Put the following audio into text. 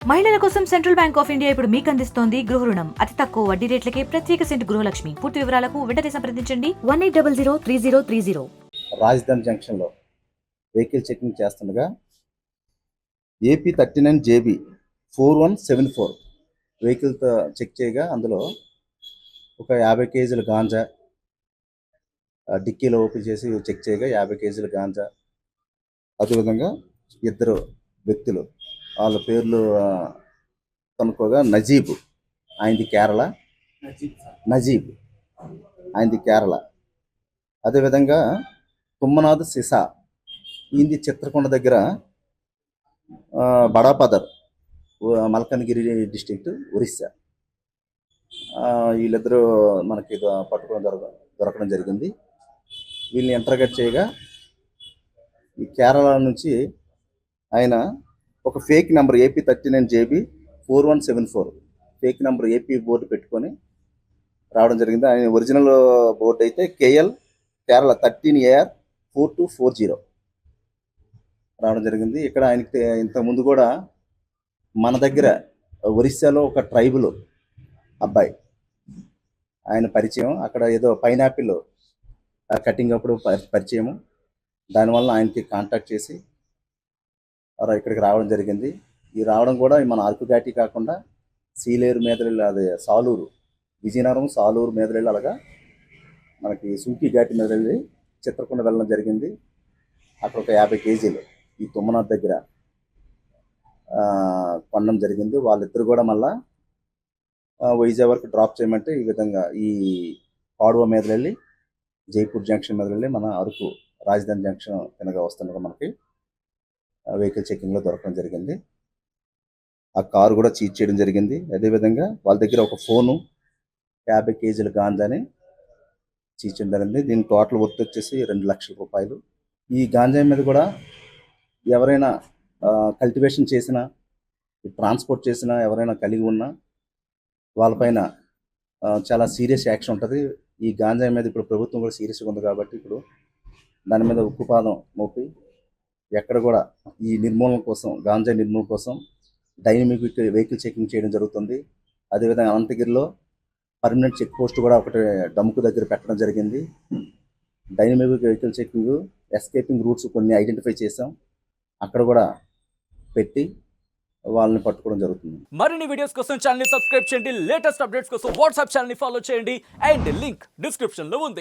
మహిళల కోసం central bank of India ఇప్పుడు మీకు అందిస్తోంది గృహ రుణం. అతి తక్కువ వడ్డీ రేట్లకే ప్రత్యేక సెంటు గృహలక్ష్మి. పూర్తి వివరాలకు వెంటనే సంప్రదించండి 18003030. రాజధాని జంక్షన్లో వెహికల్ చెకింగ్ చేస్తుండగా AP39JB 4174 వెహికల్తో చెక్ చేయగా అందులో ఒక 50 కేజీల గాంజా, డిక్కీలో ఓపెన్ చేసి చెక్ చేయగా 50 కేజీల గాంజా, అదేవిధంగా ఇద్దరు వ్యక్తులు వాళ్ళ పేర్లు కనుక్కోగా నజీబ్ ఆయనది కేరళ, నజీబ్ ఆయనది కేరళ, అదేవిధంగా తుమ్మనాథ్ సిసా ఈయనది చిత్రకొండ దగ్గర బడాపదర్ మల్కన్గిరి డిస్ట్రిక్ట్ ఒరిస్సా. వీళ్ళిద్దరూ మనకి పట్టుకోవడం దొరకడం జరిగింది. వీళ్ళని ఇంటర్గేట్ చేయగా ఈ కేరళ నుంచి ఆయన ఒక fake number AP39JB 4174 fake number AP board పెట్టుకొని రావడం జరిగింది. ఆయన ఒరిజినల్ బోర్డు అయితే కేఎల్ కేరళ 13AR 4240 రావడం జరిగింది. ఇక్కడ ఆయనకి ఇంతకుముందు కూడా మన దగ్గర ఒరిస్సాలో ఒక ట్రైబుల్ అబ్బాయి ఆయన పరిచయం, అక్కడ ఏదో పైనాపిల్ కటింగ్ అప్పుడు పరిచయము, దానివల్ల ఆయనకి కాంటాక్ట్ చేసి ఇక్కడికి రావడం జరిగింది. ఈ రావడం కూడా మన అరకు ఘాటి కాకుండా సీలేరు మీదరెళ్ళి, అదే సాలూరు, విజయనగరం సాలూరు మీదరెళ్ళి, అలాగా మనకి సూకి ఘాటి మీదరెళ్ళి చిత్రకొండ వెళ్ళడం జరిగింది. అక్కడ ఒక 50 కేజీలు ఈ తుమ్మనాథ్ దగ్గర కొనడం జరిగింది. వాళ్ళిద్దరు కూడా మళ్ళా వైజాగ్ వరకు డ్రాప్ చేయమంటే ఈ విధంగా ఈ పాడువ మీద వెళ్ళి జైపూర్ జంక్షన్ మీద వెళ్ళి మన అరకు రాజధాని జంక్షన్ కిందగా వస్తుండగా మనకి వెహికల్ చెకింగ్లో దొరకడం జరిగింది. ఆ కారు కూడా చీజ్ చేయడం జరిగింది. అదేవిధంగా వాళ్ళ దగ్గర ఒక ఫోను, 50 కేజీల గాంజాని చీజ్ చేయడం జరిగింది. దీని టోటల్ వర్త్ వచ్చేసి 2 లక్షల రూపాయలు. ఈ గాంజా మీద కూడా ఎవరైనా కల్టివేషన్ చేసినా, ట్రాన్స్పోర్ట్ చేసినా, ఎవరైనా కలిగి ఉన్నా వాళ్ళపైన చాలా సీరియస్ యాక్షన్ ఉంటుంది. ఈ గాంజా మీద ఇప్పుడు ప్రభుత్వం కూడా సీరియస్గా ఉంది కాబట్టి ఇప్పుడు దాని మీద ఉక్కుపాదం మోపి ఎక్కడ కూడా ఈ నిర్మూలన కోసం, గాంజా నిర్మూలన కోసం డైనమిక్ వెహికల్ చెకింగ్ చేయడం జరుగుతుంది. అదేవిధంగా అనంతగిరిలో పర్మనెంట్ చెక్ పోస్ట్ కూడా ఒకటి డమ్కు దగ్గర పెట్టడం జరిగింది. Dynamic vehicle checking, escaping roots కొన్ని ఐడెంటిఫై చేసాం, అక్కడ కూడా పెట్టి వాళ్ళని పట్టుకోవడం జరుగుతుంది. మరిన్ని వీడియోస్ కోసం ఛానల్ ని సబ్స్క్రైబ్ చేయండి. లేటెస్ట్ అప్డేట్స్ కోసం వాట్సాప్ ఛానల్ ని ఫాలో చేయండి. అండ్ లింక్ డిస్క్రిప్షన్ లో ఉంది.